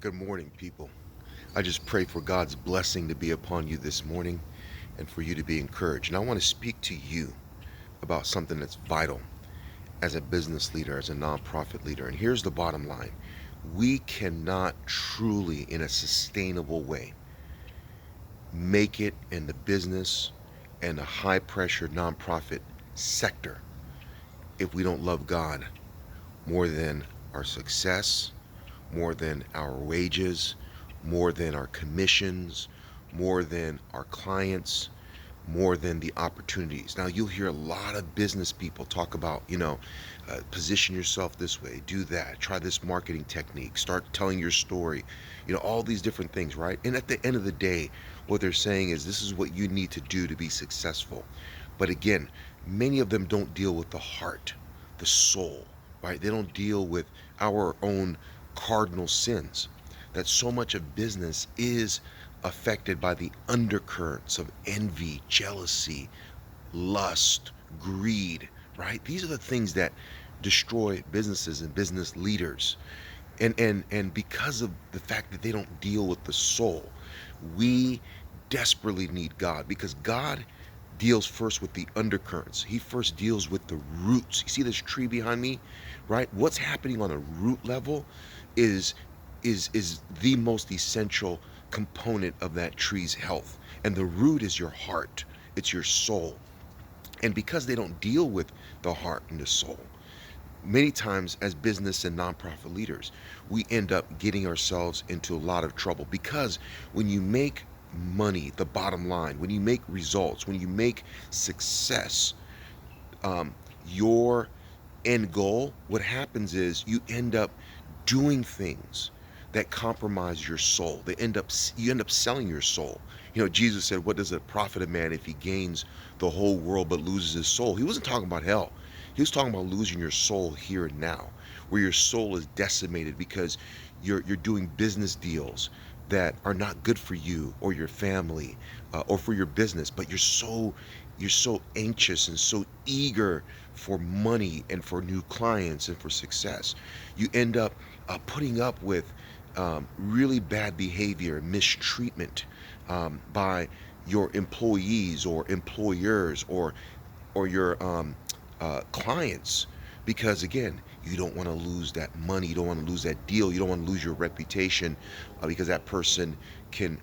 Good morning, people. I just pray for God's blessing to be upon you this morning and for you to be encouraged. And I want to speak to you about something that's vital as a business leader, as a nonprofit leader. And here's the bottom line: we cannot truly, in a sustainable way, make it in the business and the high pressure nonprofit sector if we don't love God more than our success, more than our wages, more than our commissions, more than our clients, more than the opportunities. Now, you'll hear a lot of business people talk about, position yourself this way, do that, try this marketing technique, start telling your story, all these different things, right? And at the end of the day, what they're saying is this is what you need to do to be successful. But again, many of them don't deal with the heart, the soul, right? They don't deal with our own cardinal sins. That so much of business is affected by the undercurrents of envy, jealousy, lust, greed, right? These are the things that destroy businesses and business leaders. And because of the fact that they don't deal with the soul, we desperately need God, because God deals first with the undercurrents. He first deals with the roots. You see this tree behind me, right? What's happening on a root level is is the most essential component of that tree's health. And the root is your heart. It's your soul. And because they don't deal with the heart and the soul, many times as business and nonprofit leaders, we end up getting ourselves into a lot of trouble, because when you make money, the bottom line, when you make results, when you make success, um, your end goal, what happens is you end up doing things that compromise your soul. You end up selling your soul. Jesus said, "What does it profit a man if he gains the whole world but loses his soul?" He wasn't talking about hell. He was talking about losing your soul here and now, where your soul is decimated because you're doing business deals that are not good for you or your family, or for your business, but you're so anxious and so eager for money and for new clients and for success. You end up putting up with really bad behavior, mistreatment, by your employees or employers, or your clients, because again, you don't want to lose that money, you don't want to lose that deal, you don't want to lose your reputation, because that person can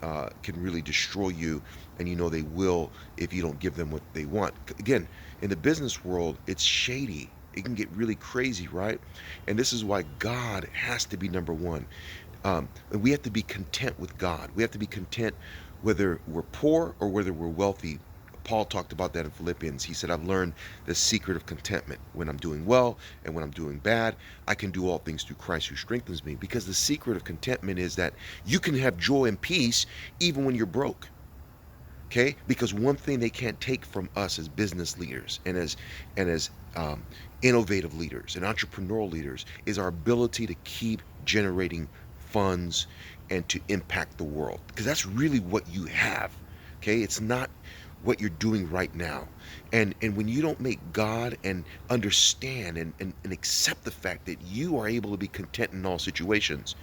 really destroy you, and they will if you don't give them what they want. Again, in the business world, it's shady. It can get really crazy, right? And this is why God has to be number one. And we have to be content with God. We have to be content whether we're poor or whether we're wealthy. Paul talked about that in Philippians. He said, "I've learned the secret of contentment. When I'm doing well and when I'm doing bad, I can do all things through Christ who strengthens me." Because the secret of contentment is that you can have joy and peace even when you're broke. Okay? Because one thing they can't take from us as business leaders and as innovative leaders and entrepreneurial leaders is our ability to keep generating funds and to impact the world. Because that's really what you have. Okay? It's not what you're doing right now. And when you don't make God and understand and accept the fact that you are able to be content in all situations,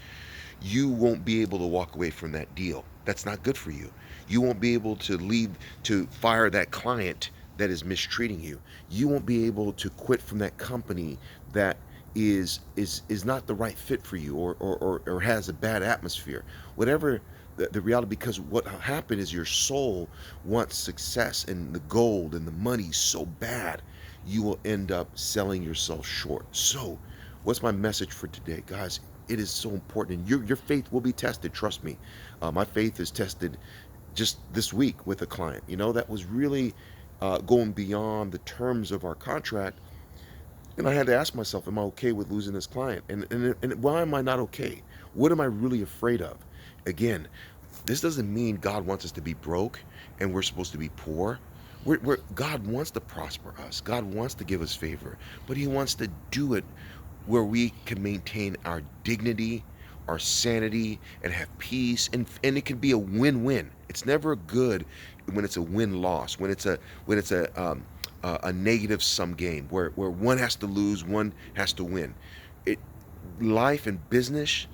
you won't be able to walk away from that deal. That's not good for you. You won't be able to leave to fire that client that is mistreating you. You won't be able to quit from that company that is not the right fit for you, or has a bad atmosphere. Whatever the reality, because what happened is your soul wants success and the gold and the money so bad, you will end up selling yourself short. So what's my message for today, guys? It is so important, and your faith will be tested. Trust me. My faith is tested just this week with a client. That was really going beyond the terms of our contract, and I had to ask myself, am I okay with losing this client? And why am I not okay? What am I really afraid of? Again, this doesn't mean God wants us to be broke and we're supposed to be poor. God wants to prosper us. God wants to give us favor, but He wants to do it where we can maintain our dignity, our sanity, and have peace. And it can be a win-win. It's never good when it's a win-loss. When it's a negative sum game where one has to lose, one has to win. It Life and business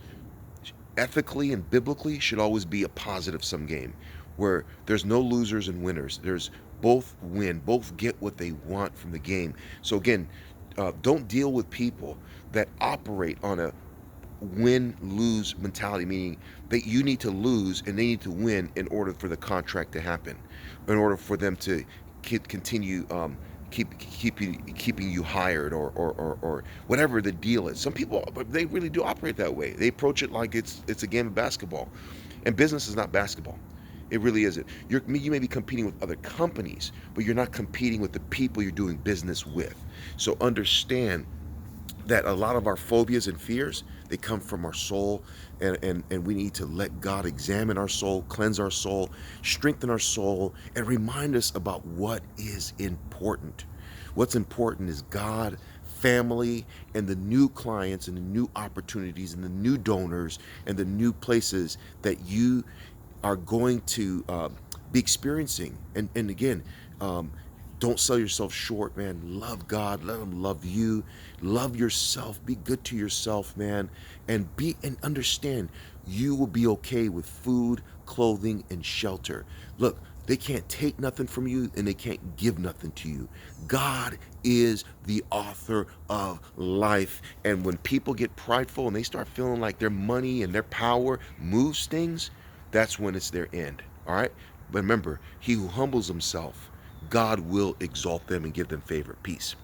ethically and biblically should always be a positive sum game where there's no losers and winners. There's both win, both get what they want from the game. So again, don't deal with people that operate on a win lose mentality, meaning that you need to lose and they need to win in order for the contract to happen, in order for them to continue keeping you hired, or whatever the deal is. Some people, they really do operate that way. They approach it like it's a game of basketball, and business is not basketball. It really isn't. You may be competing with other companies, but you're not competing with the people you're doing business with. So understand that a lot of our phobias and fears, they come from our soul, and we need to let God examine our soul, cleanse our soul, strengthen our soul, and remind us about what is important. What's important is God, family, and the new clients and the new opportunities and the new donors and the new places that you are going to be experiencing. And again, don't sell yourself short, man. Love God. Let Him love you. Love yourself. Be good to yourself, man. And understand you will be okay with food, clothing, and shelter. Look, they can't take nothing from you and they can't give nothing to you. God is the author of life. And when people get prideful and they start feeling like their money and their power moves things, that's when it's their end. All right? But remember, he who humbles himself, God will exalt them and give them favor. Peace.